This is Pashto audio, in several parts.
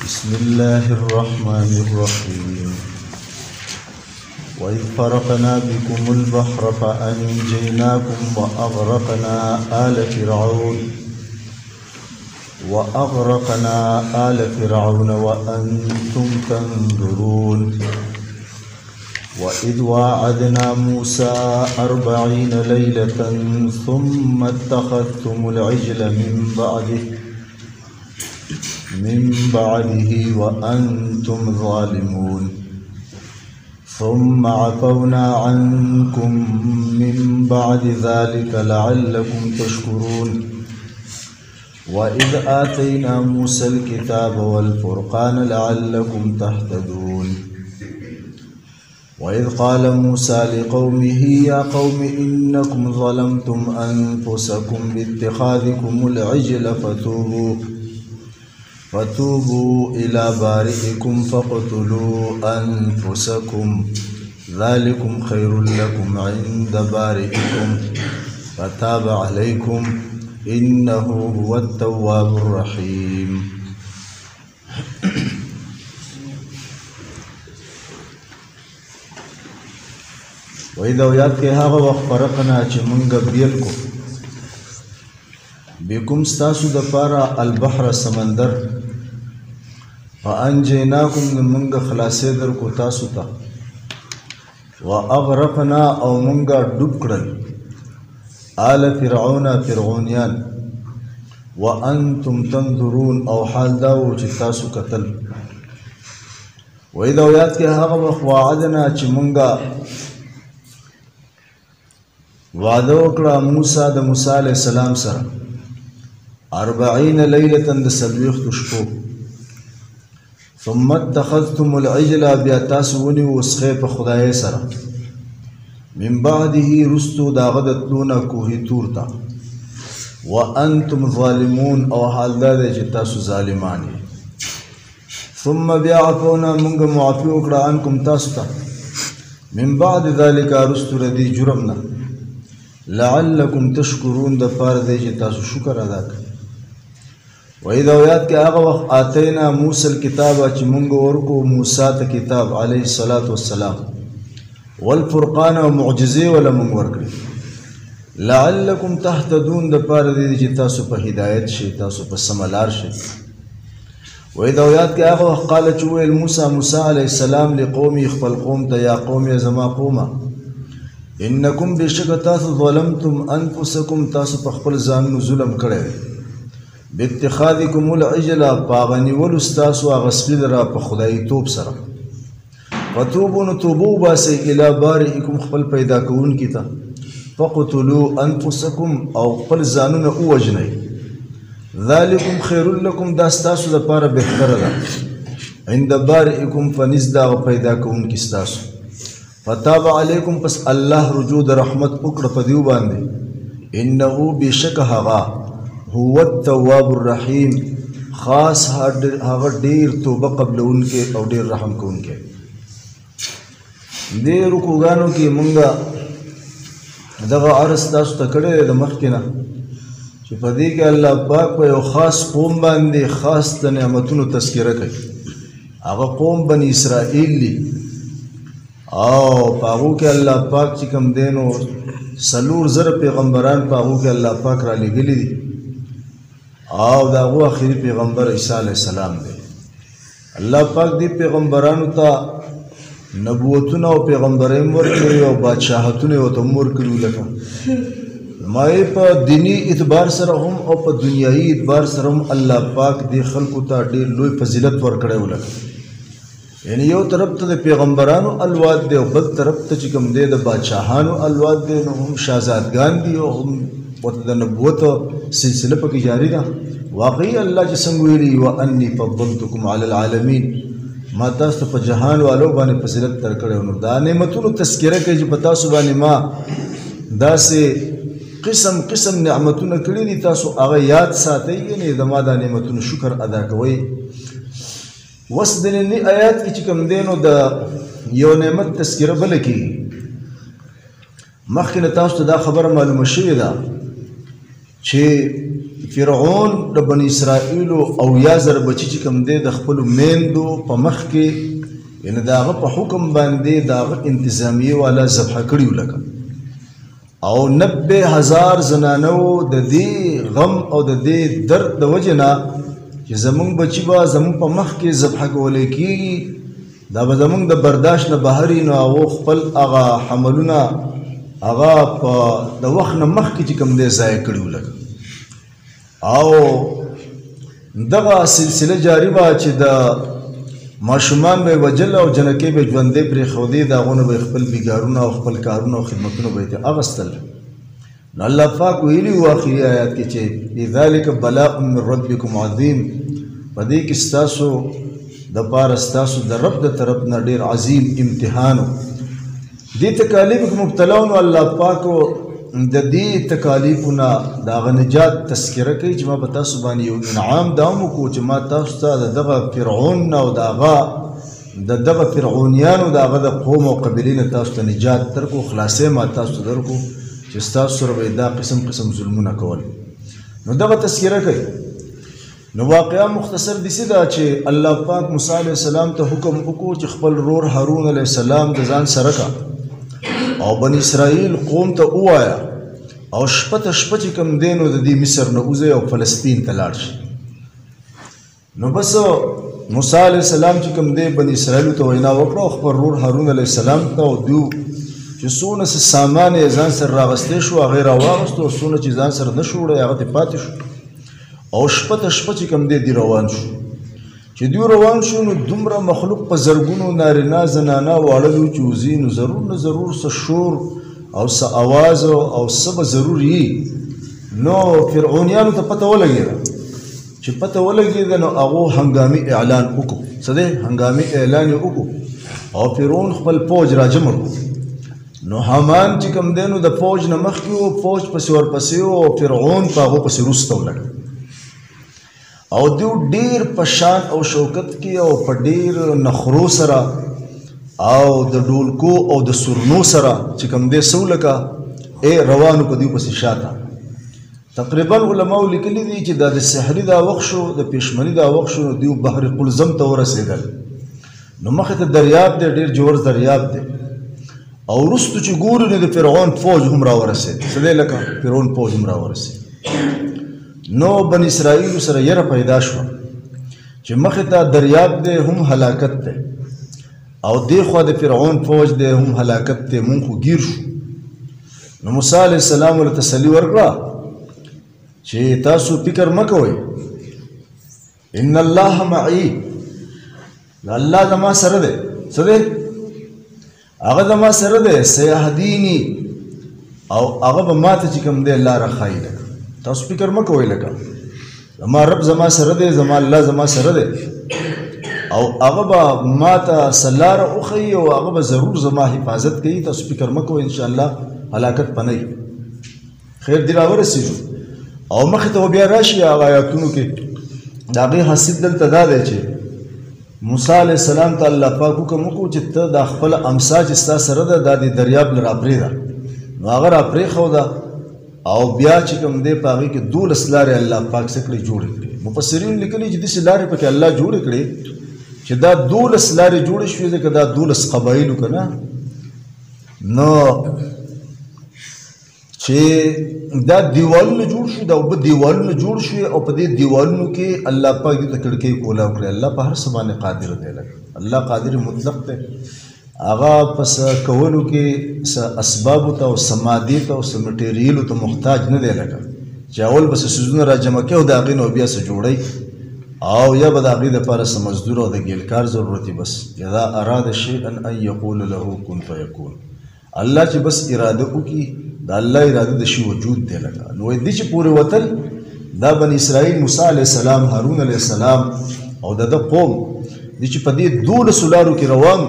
بسم الله الرحمن الرحيم وإذ فرقنا بكم البحر فأنجيناكم وأغرقنا آل فرعون وأنتم تنظرون وإذ واعدنا موسى 40 ليلة ثم اتخذتم العجل من بعده وأنتم ظالمون ثم عفونا عنكم من بعد ذلك لعلكم تشكرون وإذ آتينا موسى الكتاب والفرقان لعلكم تهتدون وإذ قال موسى لقومه يا قوم إنكم ظلمتم أنفسكم باتخاذكم العجل فتوبوا إلى بارئكم فاقتلوا أنفسكم ذلكم خير لكم عند بارئكم فتاب عليكم إنه هو التواب الرحيم. وإذا ويات کے هغه وخت فرقنا چې مونږ بیل کو بكم ستاسو دپارا البحر سمندر فانجیناکم مونږ خلاصې در کو تاسو ته واغرقنا او مونږ ډوب کړل آل فرعونیان وانتم تنظرون او حال دا و چې تاسو قتل. وإذا ویات کې هغه وخت وعدنا چې مونږ وعده وکړه موسی د موسی علیه السلام سره 40 ليلة د 40 شپو ثم اتخذتم العجل بیا تاسو ونیو وسخې په خدای سره من بعده رستو داغه د تلونه کوهي تور ته وانتم ظالمون او حال دا دی چې تاسو ظالمان یې ثم بیا عفونا مونږ معافي وکړه عنکم تاسو ته من بعد ذلك رستو ردي جرمنا لعلكم تشکرون د پاره دی چې تاسو شکر ادا کړئ. وإذا ویات کې هغه وخت آتینا موسی الکتاب چې مونږ ورکو موسی ته کتاب علیه الصلاة والسلام والفرقان او معجزې ولا مونږ ورکړي لعلکم تهتدون د پاره دی چې تاسو په هدایت شئ تاسو په سملار شئ. وإذا ویات کې هغه وخت قال چې ویل موسی علیه السلام لقومي خپل قوم ته یا قوم زما قومه انکم بشک تاسو ظلمتم انفسکم تاسو په خپل ځانونو ظلم کړی باتخاذکم العجل پاغنی ولستاسو غسل را په خدای توب سره فتوبوا توبوا باسی الی بارئکم خپل پیدا کون کی تا فقتلوا انفسکم او خپل ځانونه اوجنئ ذالکم خیر لکم دا ستاسو لپاره بهتره ده عند بارئکم فنزدا پیدا کون کی ستاسو فتاب علیکم پس الله رجوع د رحمت وکړه په دیو باندې انه بشک هغه هو التواب الرحیم خاص هغه ډیر توبه قبلونکې او ډیر رحم کوونکې. دې رکوګانو کې مونږ دغه عرض تاسو ته کړی د مخکې نه چې په دې کې الله پاک په یو خاص قوم باندې خاص د نعمتونو تذکره کوي. هغه قوم بني اسرائیل دی او پاغو کې الله پاک چې کوم دینو 4,000 پیغمبران پاغو کې الله پاک را لګلی دي او دا هو اخري پیغمبر عیسی علیہ السلام دی. الله پاک دی پیغمبرانو ته نبوتونه او پیغمبرۍ ورکړي او بادشاہتونه ورته ورکړي لکه مای په دینی اعتبار سره هم او په دنیایي اعتبار سره هم الله پاک دی خلکو ته ډیر لوی فضیلت ورکړي ولکه یعنی یو طرف ته د پیغمبرانو الواد دی او بل طرف ته چې کوم دی د بادشاہانو الواد دی نو هم شاهزادګان دي او هم ورته د نبوت سلسله پکې جاری ده. واقعي الله چې څنګه ویلي واني فضلتکم علی العالمین ما تاسو په جهان والو باندې فضیلت درکړی نو دا نعمتونو تذکره کوي چې په تاسو باندې ما داسې قسم قسم نعمتونه کړي دي تاسو هغه یاد ساتئ یعنی د ما دا نعمتونو شکر ادا کوئ. وس د ننني آیات کې چې کوم دی نو د یو نعمت تذکره بله کېږي. مخکې له تاسو ته دا خبره معلومه شوې ده چې فرعون د بني اسرائیل او یا زر بچی چې کوم دی د خپل میندو په مخ کې یعنی د هغه په حکم باندې د هغه انتظامیه والا ذبح کړي لکه او 90,000 زنانو د دې غم او د دې درد د وجنه چې زمونږ بچی به زمونږ په مخ کې ذبح کولای کېږي دا به زمونږ د برداشت نه بهر نو هغو خپل هغه حملونه هغه په د وخت نه مخکې چې کوم دی ضایع کړي لکه او دغه سلسله جاری وه چې د ماشومان به یې وجل او جنکۍ به یې ژوندۍ پرېښودې د هغونه به یې خپل بیګارونه او خپل کارونه او خدمتونه به یې اغوستل نو الله پاک ویلي وو آخري آیات کې چې بذلک بلاء من ربکم عظیم په دې کې ستاسو دپاره ستاسو د رب د طرف نه ډېر عظیم امتحان و دې تکالیفو کې مبتلا و نو الله پاکو د دې تکالیفو نه د هغه نجات تذکره کوي چې ما په تاسو باندې یو انعام دا هم وکړو چې ما تاسو ته د دغه فرعون نه او د دغه فرعونیانو د هغه د قوم او قبیلې نه تاسو ته نجات درکو خلاصې ما تاسو ته درکو چې ستاسو سره به دا قسم قسم ظلمونه کول نو دغه تذکره کوي نو واقعا مختصر داسې ده چې الله پاک موسی علیه السلام ته حکم وکړو چې خپل رور هارون علیه السلام د ځان سره کا او بني اسرائیل قوم ته ووایا او شپه چې کوم دی نو د دې مصر نه وځئ او فلسطین ته لاړ شي نو بس موسی علیه السلام چې کوم دی بني اسرائیلو ته وینا وکړه او خپل رور هارون علیه السلام ته او دوی چې څونه سامان یې ځان سره راغستی شو هغه یې راواغستو او څونه چې ځان سره نه شو وړی هغه ترې پاتې شو او شپه چې کوم دی دی روان شو چې دوی روان شو نو دومره مخلوق په زرګونو نارینه زنانه واړه چې وځي نو ضرور نه ضرور څه شور او څه اواز او څه به ضرور وي نو فرعونیانو ته پته ولګېده چې پته ولګېده نو هغو هنګامي اعلان وکړو څه دی هنګامي اعلان یې وکړو او فرعون خپل فوج راجمع کړو نو حامان چې کوم دی نو د فوج نه مخکې و فوج پسې ورپسې و او فرعون په هغو پسې وروسته ولاړ او دوی ډیر په شان او شوکت کې او په ډیر نخرو سره او د ډولکو او د سرنو سره چې کوم دی سولکه روانو په دوی پسې شاته تقریبا علماو لیکلي دي چې دا د سحري دا وخت شو د پېشمني دا وخت شو نو دوی بحر قلزم ته ورسېدل نو مخې ته دریاب دی ډېر جوړ دریاب دی او وروستو چې ګورو نو د فرعون فوج هم راورسېد څه دی لکه فرعون فوج هم راورسېد نو بن اسرائیل سره یره پیدا شو چې مخې ته دریاب دی هم هلاکت دی او دی خوا د فرعون فوج دی هم هلاکت دی مونږ خو ګیر شو نو موسی علیه السلام ورته تسلي ورکړه چې تاسو فکر مه کوئ ان الله معي الله زما سره دی څه دی هغه زما سره دی سیهدیني او هغه به ما ته چې کوم دی لاره ښایي لکه تاسو فکر مه کوئ لکه زما رب زما سره دی زما الله زما سره دی او هغه به ما ته څه لاره وښیي او هغه به ضرور زما حفاظت کوي تاسو فکر مه کوئ انشاءالله هلاکت به نه وي خیر دې راورسېږو او مخې ته بیا راشي هغه آیاتونو کې د هغې حاصل دلته دا دی چې موسی علیه السلام ته الله پاک حکم وکړو چې ته دا خپله امسا چې ستا سره ده دا د دریاب نه راپرېږده نو هغه راپرېښوده او بیا چې کوم دی په هغې کې 12 لارې الله پاک څه کړې جوړې کړې مفسرین لیکلي چې داسې لارې پکې الله جوړې کړې چې دا 12 لارې جوړې شوې ځکه دا 12 قبایلو که نه نو چې دا دیوالونه جوړ شو دا اوبه دیوالونه جوړ شوې او په دې دیوالونو کې الله پاک دې ته کړکۍ کولاو کړې الله په هر څه باندې قادر دی لکه الله قادر مطلق دی هغه په څه کولو کې څه اسبابو ته او څه مادې ته او څه مټیریلو ته محتاج نه دی لکه چې اول به څه څیزونه را جمع کوي او د هغې نه بیا څه جوړوي او یا به د هغې دپاره څه مزدور او د ګیلکار ضرورت وي بس اذا اراد شیئا ان یقول له کن فیکون الله چې بس اراده وکړي د الله اراده د شي وجود دی لکه نو دې چې پورې وتل دا بني اسرائیل موسی علیه السلام هارون علیه السلام او د ده قوم دې چې په دې 12 لارو کې روان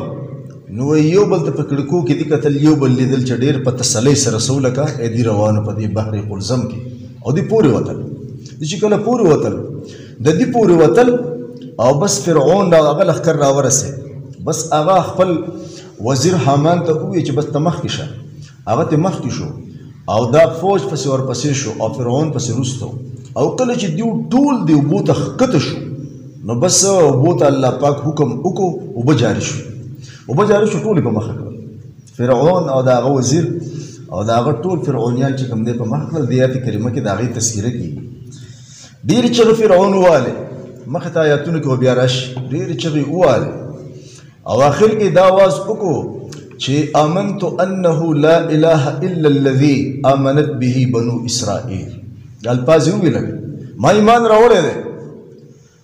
نو یو بل ته په کړکو کې دې کتل یو بل لیدل چې ډېر په تسلۍ سره سو لکه دې روانو په دې بحر قلزم کې او دې پورې وتل دې چې کله پورې وتل د دې پورې وتل او بس فرعون دا هغه لښکر راورسېد بس هغه خپل وزیر حامان ته وویل چې بس ته مخکې شه هغه ته مخکې شو او دا فوج پسې ورپسې شو او فرعون پسې وروسته او کله چې دیو ټول دی اوبو ته ښکته شو نو بس اوبو ته الله پاک حکم وکړو اوبه جاري شو ټول په مخه کړل فرعون او د هغه وزیر او د هغه ټول فرعونیان چې کوم دی په مخه کړل د آیات کریمه کې د هغې تذکیره کېږي ډېرې چغې فرعون ووالې مخې ته آیاتونو کې بیا راشي ډېرې چغې ووالې او آخر کې دا آواز وکړو چې آمنت انه لا اله الا الذي آمنت به بنو اسرائیل دا الفاظ یې وویل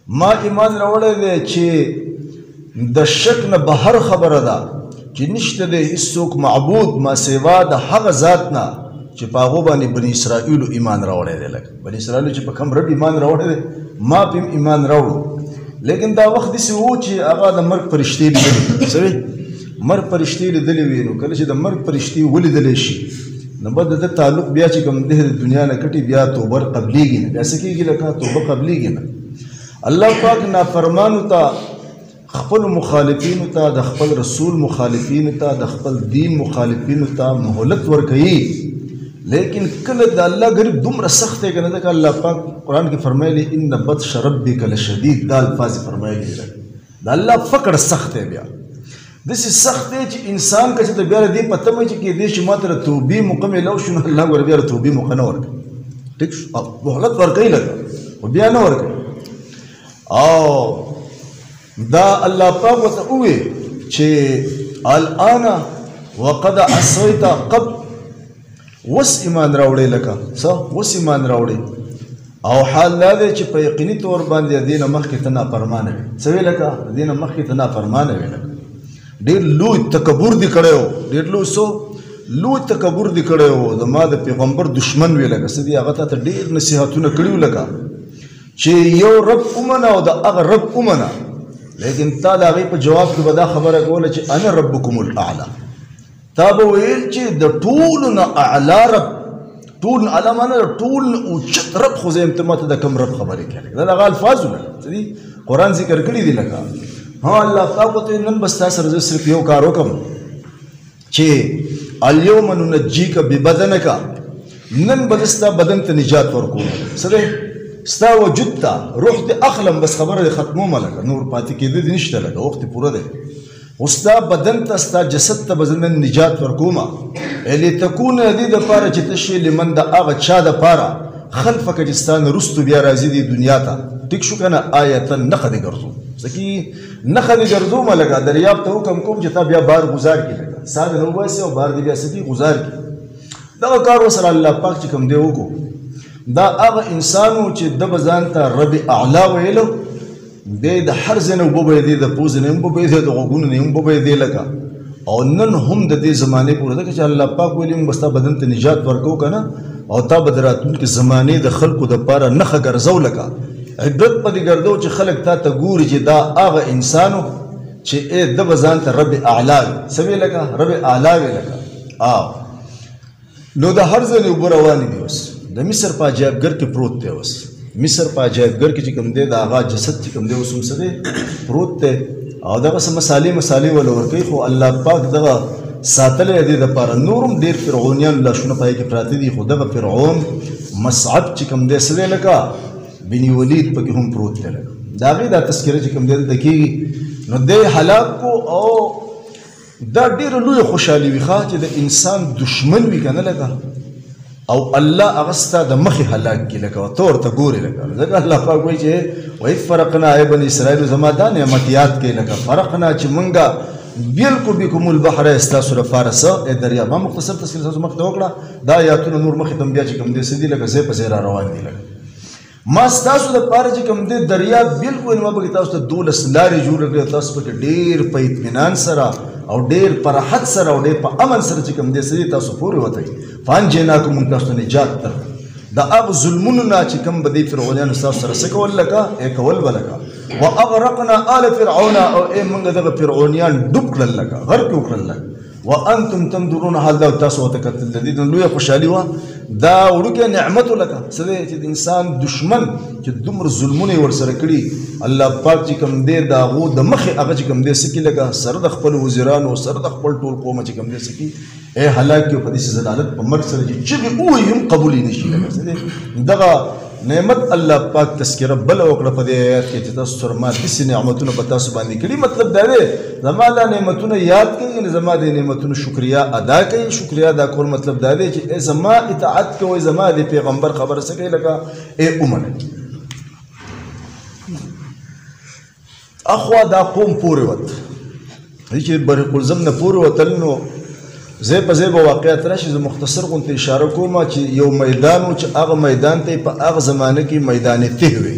ما ایمان راوړی دی چې د شک نه بهر خبره ده چې نشته دی هیڅوک معبود ما سوا د هغه ذات نه چې په هغو باندې بني اسرائیلو ایمان راوړی دی لکه بني اسرائیلو چې په کوم رب ایمان راوړی دی ما په ایمان راوړو لیکن دا وخت داسې و چې هغه د مرګ فرشتې لیدلې مرګ فرشتې لیدلې وي نو کله چې د مرګ فرشتې ولیدلی شي نو به د ده تعلق بیا چې کوم دی د دنیا نه کټي بیا توبه قبلیږي نه بیا څه کېږي لکه توبه قبلیږي نه الله پاک نافرمانو ته خپل مخالفینو ته د خپل رسول مخالفینو ته د خپل دین مخالفینو ته مهلت ورکوي لیکن کله د الله غریب دومره سخت دی که نه ځکه الله پاک قرآن کې فرمایلی ان بطش ربک لشدید دا الفاظ فرمایلی د الله فقر سخت دی بیا داسې سخت دی چې انسان که چې ته بیا د دې په تمه چې کېدی شي ما ته د توبې موقع میلاو شو نو الله ګوره بیا د توبې موقع نه ورکوي ټیک شو مهلت ورکوي لږه خو بیا نه ورکوي او دا الله پاک ورته ووایي چې الآن وقد عصیت قبل وس ایمان راوړی لکه څه وس ایمان راوړی او حال دا دی چې په یقیني طور باندې د دې نه مخکې ته نافرمانه وي څه وی لکه د دې نه مخکې ته نافرمانه وي لکه ډېر لوی تکبر دې کړی و ډېر لوی تکبر دې کړی و زما د پیغمبر دشمن وی لکه څه دي هغه ته ډېر نصیحتونه کړي وو لکه چې یو رب ومنه او د هغه رب ومنه لیکن تا د هغې په جواب کې به دا خبره کوله چې انا ربکم الاعلی تا به ویل چې د ټولو نه اعلی رب ټول نه اعلی معنی د ټول نه اوچت رب خو زه یم ته ماته د کوم رب خبرې کوې دا د هغه الفاظو نه څه دي قرآن ذکر کړي دي لکه ها الله پاک ورته نن به ستا سره زه صرف یو کار وکړم چې الیوم ننجیک ببدنک نن به زه ستا بدن ته نجات ورکوم څه دی ستا وجود ته روح دې اخلم بس خبره دې ختمومه لکه نور پاتې کېدو دې نشته لکه وخت یې پوره دی خو ستا بدن ته ستا جسد ته به زه نن نجات ورکومه لتکونه دې دپاره چې ته شې لمن د هغه چا دپاره خلفکه چې ستا نه وروستو بیا راځي دې دنیا ته ټیک شو که نه آیتا نښه دې ګرځو څه کي نښه دې ګرځومه لکه دریاب ته حکم کوم چې تا بیا بار گزار کړي لکه سا دې نه وباسي او بار دې بیا څه کي گزار کړي دغه کار ورسره الله پاک چې کوم دی وکړو دا هغه انسانو چې د به ځان ته رب اعلی ویلو دی د هر ځای نه اوبه به یې دی د پوزې نه هم اوبه به یې دی د غوږونو نه هم اوبه به یې دی لکه او نن هم د دې زمانې پورې ځکه چې الله پاک ویلي موږ به ستا بدن ته نجات ورکوو که نه او تا به د راتلونکي زمانې د خلکو دپاره نښه ګرځو لکه عبرت په دې ګرځو چې خلک تا ته ګوري چې دا هغه انسانو چې د به ځان ته رب اعلی وي څه وی لکه رب اعلی وی لکه نو د هر ځای نه اوبه روانې دي اوس د مصر په عجایبګر کې پروت دی اوس مصر په عجایبګر کې چې کوم دی د هغه جسد چې کوم دی اوس هم څه دی پروت دی او دغه څه مسالې وله ورکوي خو الله پاک دغه ساتلی دی دپاره نور هم ډېر فرعونیان لاشونه په هغې کې پراته دي خو دغه فرعون مصعب چې کوم دی څه دی لکه بني ولید پکې هم پروت دی لکه د هغې دا تذکره چې کوم دی دلته کېږي نو دی هلاک کو او دا ډېره لویه خوشحالي وي ښه چې د انسان دشمن وي که نه لکه او الله هغه ستا د مخې هلاک کړي لکه ته ورته ګورې لکه ځکه الله پاک وایي چې وإذ فرقنا ای بني اسرائیلو زما دا نعمت یاد کړئ لکه فرقنا چې مونږه بیلکو بکم البحر ستاسو لپاره څه دریاب ما مختصر تذکره ستاسو مخې ته وکړه دا آیاتونه نور مخې ته هم بیا چې کوم دی څه دي لکه ځای په ځای را روان دي لکه ما ستاسو دپاره چې کوم دی دریاب بلکل ما پکې تاسو ته 12 لارې جوړې کړې تاسو پکې ډېر په اطمینان سره او ډېر په راحت سره او ډېر په امن سره چې کوم دی څه دي تاسو پورې وتئ فانجیناکم موږ تاسو ته نجات درکړو د هغو ظلمونو نه چې کوم به دې فرعونیانو ستاسو سره څه کول لکه کول به لکه واغرقنا آل فرعون او موږ دغه فرعونیان ډوب کړل لکه غرق یې وکړل لکه وانتم تنظرون حال دا تاسو ورته کتل د دې لویه خوشحالي وه دا وړوکی نعمت لکه څه دی چې د انسان دشمن چې دومره ظلمونه یې ورسره کړي الله پاک چې کوم دی د هغو د مخې هغه چې کوم دی څه کړي لکه سره د خپلو وزیرانو سره د خپل ټول قومه چې کوم دی څه کړي هلاک کړي په داسې ضلالت په مرګ سره چې چغې ووایي هم قبول یې نه شي لکه څه دی دغه نعمت الله پاک تذکرہ بل وکړه په دې آیات کې چې تاسو سره ما داسې نعمتونه په تاسو باندې کړي. مطلب دا دی زما دا نعمتونه یاد کړئ، یعنې زما د نعمتونو شکریا ادا کړئ. شکریا ادا کول مطلب دا دی چې زما اطاعت کوئ، زما د پیغمبر خبره څه کوئ لکه ومنئ. اخوا دا قوم پورې وت چې برق الزم نه پورې وتل، نو ځای په ځای به واقعیت راشي. زه مختصر غوندې اشاره کوم چې یو میدان و چې هغه میدان ته په هغه زمانه کې میدان تih وي،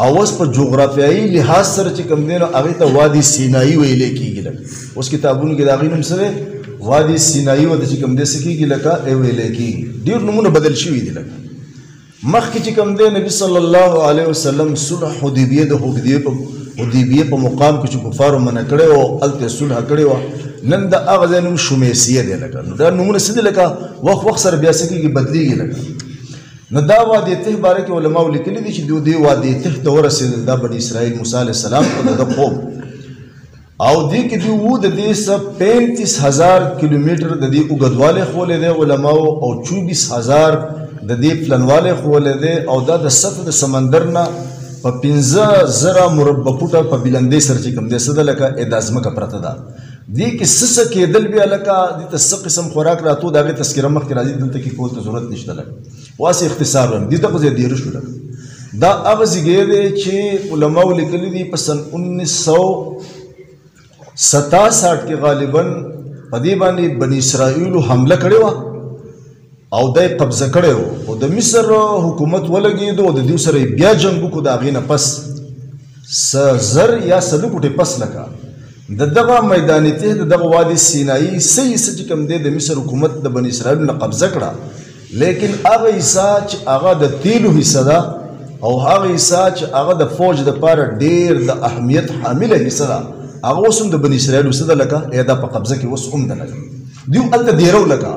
او اوس په جغرافیایي لحاظ سره چې کوم دی نو هغې ته وادي سینایي ویلی کېږي. لکه اوس کتابونو کې د هغې نوم څه دی؟ وادي سینایي ورته چې کوم دی څه کېږي لکه ویلی کېږي. ډېر نومونه بدل شوي دي. لکه مخکې چې کوم دی نبي صلی الله علیه وسلم صلح حدیبیه د حدیبیه په مقام کې چې کفارو منع کړی و هلته صلح کړې وه. نن د هغه ځای نوم شمیسیه دی. لکه نو دا نومونه څه دي لکه وخت سره بیا څه کېږي بدلېږي. لکه نو دا وادي تih باره کې علماو لیکلي دي چې دې وادي تih ته ورسېدل دا بني اسرائیل موسی علیه السلام او د قوم، او دې کې دوی وو د دې 35,000 کیلومتر د دې اوږدوالی ښولی دی علماو، او 24,000 د دې پلنوالی ښولی دی، او دا د سطح د سمندر نه په 15,000 مربع فوټه په بلندۍ سره چې کوم دی څه ده لکه دا ځمکه پرته ده. دې کې څه کېدل بیا لکه دې ته څه قسم خوراک راتو د هغې تذکره مخکې راځي، دلته کې کول ته ضرورت نشته. لکه واسې اختصار وایم دې دغه ځای ډېره شو. لکه دا هغه ځای دی چې علماو لیکلي دي په سن 1967 کې غالبا په دې باندې بني اسرائیلو حمله کړې وه او دا یې قبضه کړی و، او د مصر حکومت ولګېدو او د دوی سره یې بیا جنګ وکړو. د هغې نه پس 100 یا 100 کوټې پس لکه د دغه میدان تih د دغه وادي سینایي صحیح څه چې کوم دی د مصر حکومت د بني اسرائیلو نه قبضه کړه، لیکن هغه حصه چې هغه د تیلو حصه ده او هغه حصه چې هغه د فوج دپاره ډېر د اهمیت حامله حصه ده، هغه اوس هم د بني اسرائیلو څه ده لکه دا په قبضه کې اوس هم ده. لکه دوی هلته دیرو لکه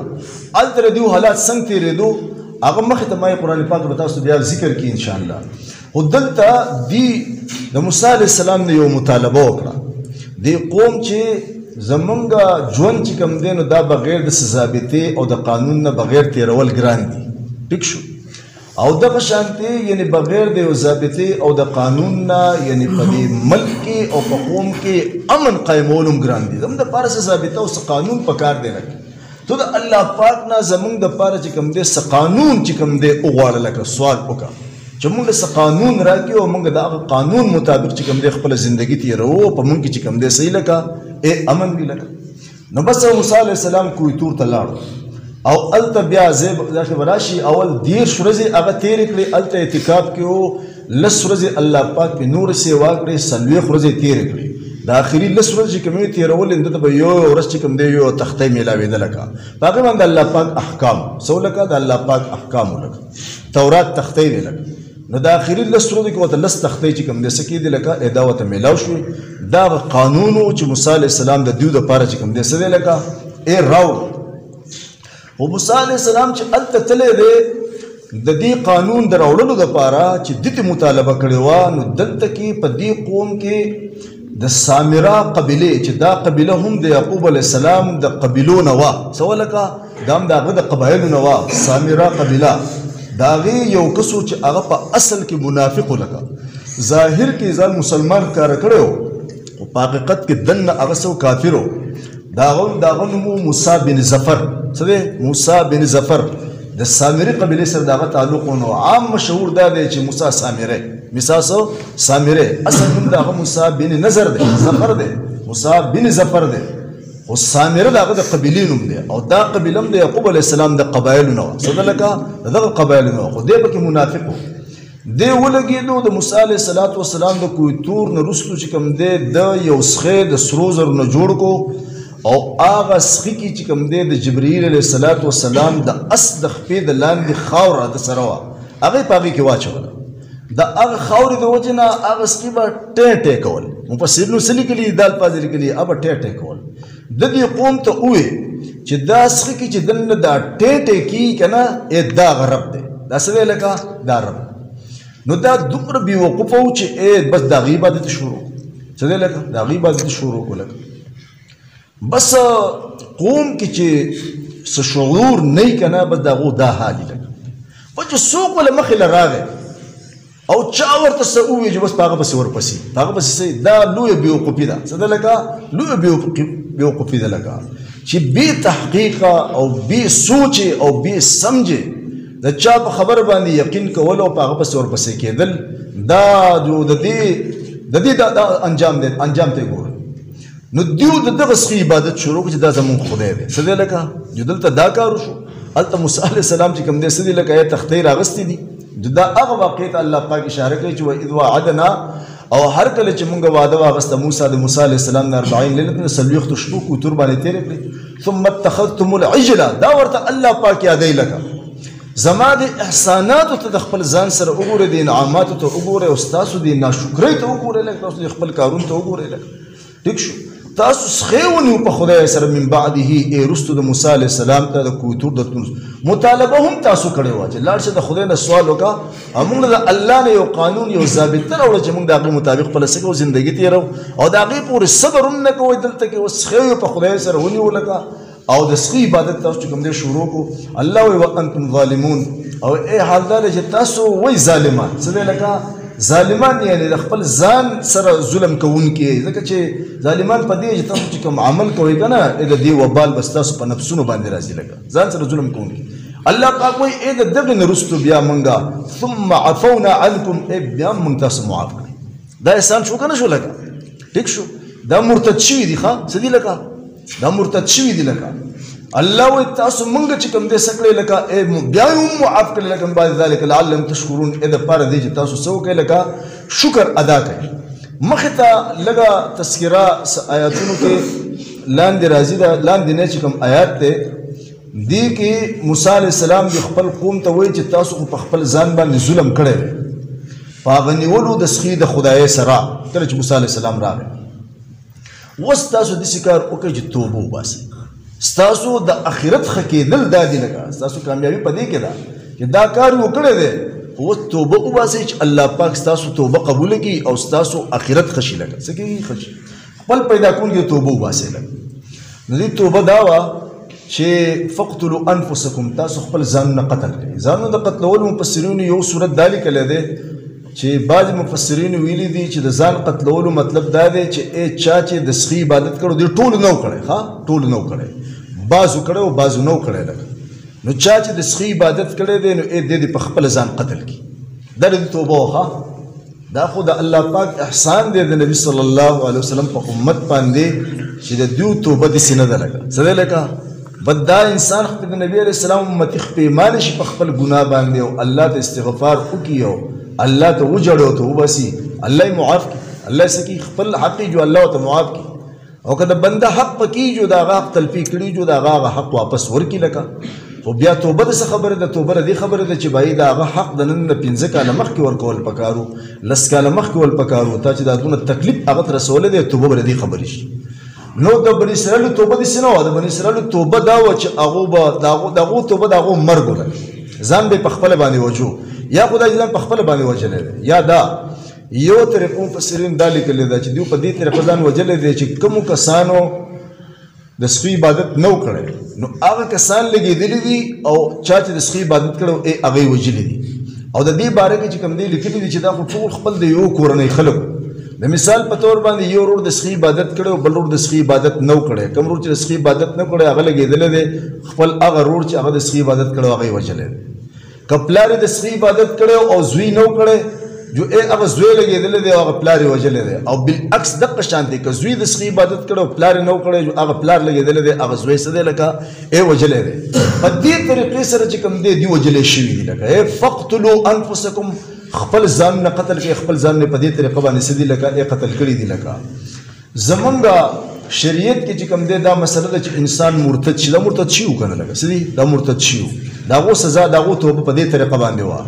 هلته د دوی حالات څنګه تېرېدو هغه مخې ته ما یې قرآن پاک به تاسو بیا ذکر کړي انشاءالله. خو دلته دوی د موسی علیه السلام نه یو مطالبه وکړه، دې قوم چې زمونږ ژوند چې کوم دی نو دا بغیر د ضابطې او د قانون نه بغیر تېرول ګران دي. ټیک شو؟ او دغه شانتې یعنې بغیر د یو ضابطې او د قانون نه یعنې په دې ملک کې او په قوم کې امن قایمول هم ګران دي. زموږ دپاره څه ضابطه او څه قانون پکار دی. لکه تو د الله پاک نه زمونږ دپاره چې کوم دی څه قانون چې کوم دی وغواړه، لکه سوال وکړه چې موږ له څه قانون راکړي او موږ د هغه قانون مطابق چې کوم دی خپله زندګي تېروو، په موږ کې چې کوم دی صحیح لکه امن وي. لکه نو بس موسی علیه السلام کوی تور ته لاړو او هلته بیا ځای به راشي اول 10 ورځې هغه تېرې کړې، هلته اعتکاف کې و 10 ورځې الله پاک پې نورې سیوا کړې، 40 ورځې تېرې کړې. د آخري 10 ورځې چې کوم یې تېرولې ده ته به یو ورځ چې کوم دی یو تختۍ میلاوېده. لکه په هغې باندې الله پاک احکام څه لکه د الله پاک احکام لکه تورات تختۍ دی. لکه نو د آخري 10 ورځو کې ورته 10 تختۍ چې کوم دی څه کېدې لکه دا ورته میلاو شوې. دا هغه قانون و چې موسی علیه السلام د دوی دپاره چې کوم دی څه دی لکه راوړ. خو موسی علیه السلام چې هلته تللی دی د دې قانون د راوړلو دپاره چې دې ته مطالبه کړې وه، نو دلته کې په دې قوم کې د سامره قبیلې چې دا قبیله هم د یعقوب علیه السلام د قبیلو نه وه، څه لکه دا هم د هغه د قبایلو نه وه. سامره قبیله د هغې یو کس و چې هغه په اصل کې منافق و، لکه ظاهر کې ځان مسلمان ښکاره کړی و خو په حقیقت کې دننه هغه څه کافر و. د هغه نوم و موسی بن ظفر. څه دی؟ موسی بن ظفر د سامري قبیلې سره د هغه تعلق و. نو عام مشهور دا دی چې موسی سامری، موسی سامری اصل نوم د هغه موسی بن نظر دی، ظفر دی، موسی بن ظفر دی، خو سامره د هغه د قبیلې نوم دی او دا قبیله هم د یعقوب علیه السلام د قبایلو نه وه. څه ده لکه د دغه قبایلو نه وه، خو دی پکې منافق و. دی ولګېدو د موسی علیه السلام د کوی تور نه وروستو چې کوم دی د یو سخی د سرو زرو نه جوړ کو، او هغه سخي کې چې کوم دی د جبرائیل علیه السلام د اس د خپې د لاندې خاوره د سره وه، هغه یې په هغې کې واچوله. د هغه خاورې د وجې نه هغه سخي به ټی کول. مفسرینو څه لیکلي دا الفاظ لیکلي هغه به ټی کول. د دې قوم ته ووې چې دا سخي کې چې دننه دا ټی کېږي که نه دا هغه رب دی، دا څه دی لکه دا رب. نو دا دومره بېوقوفه و چې بس د هغې عبادت شروع څه دی لکه د هغې عبادت شروع کړو. لکه بس قوم کې چې څه شعور نه وي که نه بس د هغو دا حال وي. لکه و چې څوک له مخې له راغی او چا ورته څه ووایي چې بس په هغه پسې ورپسې په هغه پسې دا لویه بېوقوفي ده څه ده لکه لویه بېوقوفي ده لکه چې بې تحقیقه او بې سوچې او بې سمجې د چا په خبر باندې یقین کول او په هغه پسې ورپسې کېدل دا جو د دې دا انجام ته یې ګورئ نو دیو د دغه څخه عبادت شروع کړي چې دا زمونږ خدای دی څه دی لکه جو دلته دا کار وشو هلته موسی علیه السلام چې کوم دی څه دی لکه یا تختۍ راغستې دي دا هغه واقع ته الله پاک اشاره کوي چې وإذ وعدنا او هر کله چې مونږ وعده واغسته موسی د موسی علیه السلام نه 40 لیلة 40 شپو کوتور باندې تېرې کړې ثم اتخذتم العجل دا ورته الله پاک یادوي لکه زما د احساناتو ته د خپل ځان سره وګورئ د انعاماتو ته وګورئ او ستاسو د ناشکرۍ ته وګورئ لکه تاسو د خپل کارونو ته وګورئ لکه ټیک شو تاسو سخې ونیو په خدای سره من بعده رستو د موسی علیه السلام ته د کوتور د تونس مطالبه هم تاسو کړې وه چې لاړ شه د خدای نه سوال وکړه او موږ د الله نه یو قانون یو ضابطه راوړه چې موږ د هغې مطابق خپله څه کوو زندګي تېرو او د هغې پورې صبر هم نه کوئ دلته کې اوس سخې په خدای سره ونیو لکه او د سخي عبادت تاسو چې کوم دی شروع کړو الله وایي وانتم ظالمون او ای حال دا دی چې تاسو وایي ظالمان څه دی لکه ظالمان یعنی د خپل ځان سره ظلم کوونکي ځکه چې ظالمان په دې چې تاسو چې کوم عمل کوئ که نه د دې وبال بس تاسو په نفسونو باندې راځي لکه ځان سره ظلم کوونکي الله پاک وایي ای د دغې نه وروستو بیا موږ ثم عفونا عنکم ای بیا موږ تاسو معاف کړئ دا احسان شو که نه شو لکه ټیک شو دا مرتد شوي دي ښه څه دي لکه دا مرتد شوي دي لکه الله وایي تاسو موږ چې کوم دی څه کړئ لکه بیا یې هم معاف کړئ لکه من بعد ذلک لعلهم تشکرون دپاره دی چې تاسو څه وکړئ لکه شکر ادا کړئ مخې ته لږه تذکره آیاتونو کې لاندې راځي دا لاندې نه چې کوم آیات دی دې کې موسی علیه السلام د خپل قوم ته وایي چې تاسو خو په خپل ځان باندې ظلم کړی دی په هغه نیولو د سخي د خدای سره کله چې موسی علیه السلام راغی اوس تاسو داسې کار وکړئ چې توبه وباسئ ستاسو د اخرت ښه کېدل دا دي لکه ستاسو کامیابي په دې کې ده چې دا کار یې وکړی دی اوس توبه وباسئ چې الله پاک ستاسو توبه قبوله کړي او ستاسو اخرت ښه شي لکه څه کېږي ښه شي خپل پیدا کوونکي توبه وباسئ لکه نو دې توبه دا وه چې فقتلوا انفسکم تاسو خپل ځانونه قتل کړئ ځانونه د قتلولو مفسرینو یو صورت دا لیکلی دی چې بعضې مفسرینو ویلي دي چې د ځان قتلولو مطلب دا دی چې چا چې د سخي عبادت کړو دی ټولو نه و کړی ښه ټولو نه و کړی بعضو کړی او بعضو نه و کړی لکه نو چا چې د سخي عبادت کړی دی نو دی دې په خپل ځان قتل کړي دا د توبه وه دا خو د الله پاک احسان دی د نبي صلی الله علیه وسلم په امت باندې چې د دوی توبه داسې نه ده لکه څه دی لکه بد دا انسان خپل د نبي علیه السلام امتي پښیمانه شي په خپل ګناه باندې او الله ته استغفار وکړي او الله ته وجړو ته وباسي الله یې معاف کړي الله یې څه کړي خپل حق یې جو الله ورته معاف کړي او که د بنده حق پکې جو د هغه حق تلفي کړي جو د هغه حق واپس ورکړي لکه خو بیا توبه د څه خبره ده توبه د دې خبره ده چې بھائی د هغه حق د نن نه 15 کاله مخکې ورکول پکارو 10 کاله مخکې ول پکارو تا چې دا دونه تکلیف هغه ته رسولی دی توبه به د دې خبرې شي نو د بني اسرائیلو توبه داسې نه وه د بني اسرائیلو توبه دا وه چې هغو به د هغو توبه د هغو مرګ وله ځان به یې په خپله باندې وجو یا خدای ځان په خپله باندې وجلی دی یا دا یو طریقو مفسرین دا لیکلی ده چې دوی په دې طریقه ځان وجلی دی چې کومو کسانو د سخي عبادت نه و کړی نو هغه کسان لګېدلي دي او چا چې د سخي عبادت کړی هغه یې وجلي دي او د دې باره کې چې کوم دی لیکلي دي چې دا خو ټول خپل د یو کورنۍ خلکو د مثال په طور باندې یو ورور د سخي عبادت کړی او بل ورور د سخي عبادت نه و کړی کوم ورور چې د سخي عبادت نه کړی هغه لګېدلی دی خپل هغه ورور چې هغه د سخي عبادت کړی هغه یې وجلی دی که پلار یې د سخي عبادت کړی او زوی نه و کړی جو هغه زوی لګېدلی دی او هغه پلار یې وجلی دی او بالعکس دقه شان دی که زوی د سخي عبادت کړی او پلار یې نه و کړی هغه پلار لګېدلی دی هغه زوی څه دی لکه وجلی دی په دې طریقې سره چې کوم دی دوی وجلی شوي دي لکه فقتلوا انفسکم خپل ځانونه قتل کړي خپل ځانونه په دې طریقه باندې څه دي لکه قتل کړي دي لکه زمونږ شریعت کې چې کوم دی دا مسله ده چې انسان مرتد شي دا مرتد شي و که نه لکه څه دي دا مرتد شي و د هغو سزا د هغو توبه په دې طریقه باندې وه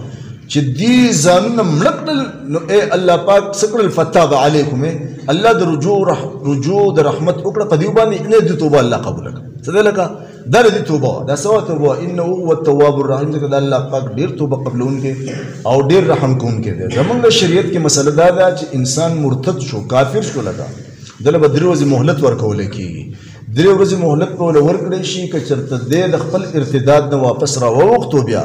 چې دې ځانونه مړه کړل نو الله پاک څه کړل فتاب علیکم الله د رجوع د رحمت وکړه په دې باندې نه د توبه الله قبوله کړه څه دی لکه دا د دې توبه وه دا څه وه توبه وه انه هو التواب الرحیم ځکه د الله پاک ډېر توبه قبلونکی او ډېر رحم کوونکی دی زمونږ شریعت کې مسله دا ده چې انسان مرتد شو کافر شو لکه دله به 3 ورځې مهلت ورکولی کېږي 3 ورځې مهلت به ورله ورکړی شي که چېرته دی د خپل ارتداد نه واپس راووښتو بیا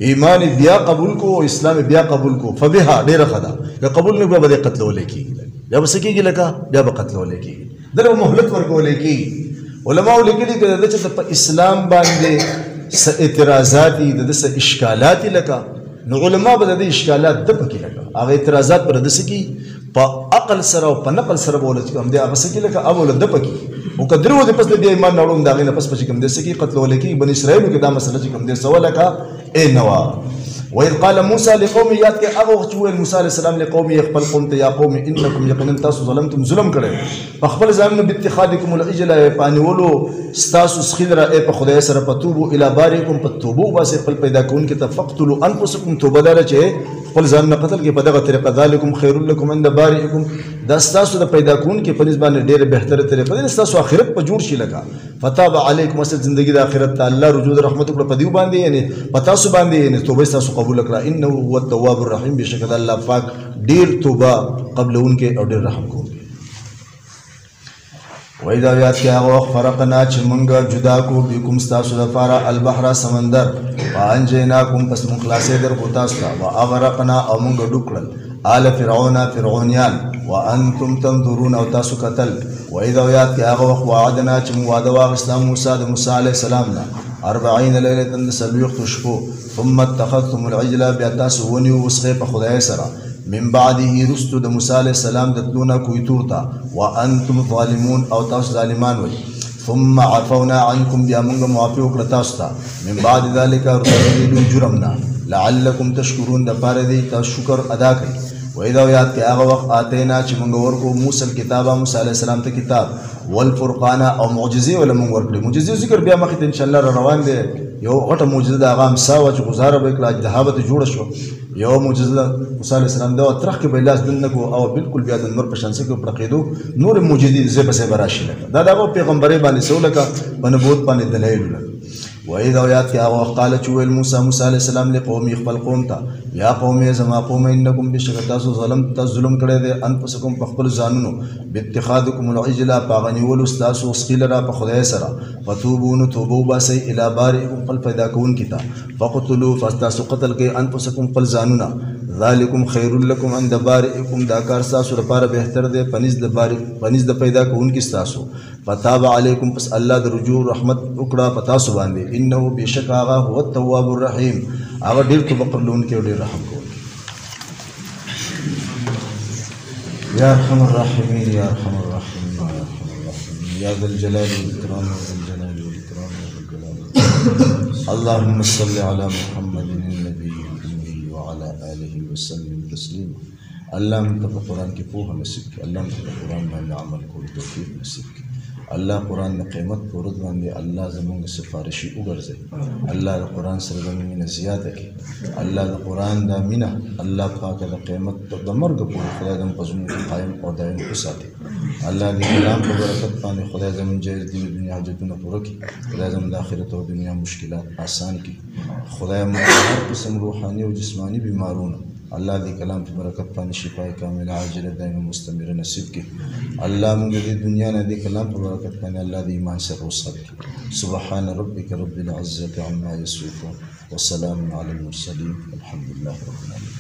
ایمان بیا قبول کو اسلام بیا قبول کو فبها ډیره خدا یا قبول نه به قتل ولیکي یا بس کېږي لکه بیا به قتل ولیکي دغه مهلت ورکول کېږي علماء لیکلي چې په اسلام باندې اعتراضات دي د اشکالات لکه نو علماء به د اشکالات د پکې لکه هغه اعتراضات پر د سکی په عقل سره او په نقل سره بوله کوم دی هغه سکی لکه اول د پکې او کدرو د پس د ایمان نړوم دا غینه پس پچ کوم د سکی قتل ولیکي بن اسرائیل کې دا مسله چې کوم دی سوال کا اے نوا وإذ قال موسى لقومه یاد کې هغه وخت ویل موسی علیه السلام لقومه خپل قوم ته یا قوم انکم یقینا تاسو ظلمتم ظلم کړی په خپل ځانونو باتخاذکم العجل پانیولو ستاسو سخیدره په خدای سره پتوبو الی بارئکم پتوبو بس خپل پیدا کون کې تفقتلوا انفسکم توبه دار چې خپل ځان قتل کې په دغه طریقه ذالکم خیر لکم عند بارئکم دا ستاسو د پیدا کون کې په نسبت ډیره بهتره طریقه ده ستاسو آخرت په جوړ شي لگا فتاب علیکم اصل ژوندۍ د آخرت ته الله رجوع رحمت کړه په دیو باندې یعنی پتا سو باندې یعنی توبه تاسو قبول کړه انه هو التواب الرحیم بشکل الله پاک ډیر توبه قبل انکه او ډیر رحم کوونکی وإذا یاد کې هغه وخت فرقنا چې مونږ جدا کو بكم تاسو لپاره البحر سمندر وانجیناکم پس مون خلاصې در کو تاسو ته واغرقنا او مونږ ډوکړل آل فرعون فرعونیان وانتم تنظرون او تاسو قتل وإذا یاد کې هغه وخت وعدنا چې مون وعده واغستا موسی علیه السلام نه 40 ليله سلوخت شپو ثم اتخذتم العجل بیا تاسو ونیو وسخه په خدای سره من بعده رستو د موسی علیه السلام د تلونه کوی تورتا وانتم ظالمون او تاسو ظالمان وي ثم عفونا عنكم بیا موږ معافي وکړه تاسو ته من بعد ذلك ارتدوا جرمنا لعلكم تشكرون د پاره دی تاسو شکر ادا کړئ وإذا یاد کې هغه وخت آتینا چې موږ ورکو موسی الکتابه موسی علیه السلام ته کتاب والفرقان او معجزې ولا موږ ورکړي معجزې ذکر بیا مخکې ان شاء الله روان دي یو غټه معجزه د هغه امسا و چې گزاره به کړه ذهابت جوړ شو یو معجزه موسی علیه السلام دا ترخ کې بلاس دنکو او بالکل بیا د نور په شان څخه پرقیدو نور معجزې زه به سه براشي دا د پیغمبري باندې سولکه بنبوت باندې دلایل وإذا یاد کې هغه قال چویل موسی علیه السلام له قوم خپل قوم ته یا قوم زما قوم انکم بشک تاسو ظلم کړی دی انفسکم په خپل ځانونو باتخاذکم العجل پاغنی ول تاسو اسقیل را په خدای سره فتوبون توبو باسي الی بارئکم خپل پیدا کون کیتا فقتلوا فتاسو قتل کې انفسکم خپل ځانونه ذالکم خیر لکم عند بارئکم دا کار تاسو لپاره بهتر دی پنځ د پیدا کون کې تاسو فتاب علیکم پس الله د رجوع رحمت وکړه پتا سو باندې انه بشک هغه هو التواب الرحیم هغه ډیر توبه قبلون کې ډیر رحم کوي یا ارحم الراحمین یا ارحم الراحمین یا ارحم الراحمین یا ذا الجلال والاکرام یا ذا الجلال والاکرام یا ذا الجلال اللهم صل علی محمد النبی الامي وعلى آله وسلم تسلیما الله مت قرآن کې پوهه نصیب کړي الله مت قرآن باندې عمل کول توفیق نصیب کړي الله قرآن د قیمت پورد باندې الله زموږ سفارشي وګرځي الله د قرآن سره زموږ مینه زیاته کړي الله د قرآن د مینه الله پاک د قیمت د مرګ پورې خدای زموږ په زموږ قائم او دائم وساتي الله دې کلام په برکت باندې خدای زموږ جایز دین دنیا حاجتونه پوره کړي خدای زموږ د آخرت او دنیا مشکلات آسان کړي خدای موږ هر قسم روحاني او جسمانی بیمارونه الله دې کلام په برکت باندې شفای کامل عاجل دائم مستمر نصیب کړي الله موږ دې دنیا نه دې کلام په برکت باندې الله دې ایمان سره وساتي سبحان ربك رب العزة عما يصفون وسلام على المرسلين والحمد لله رب العالمين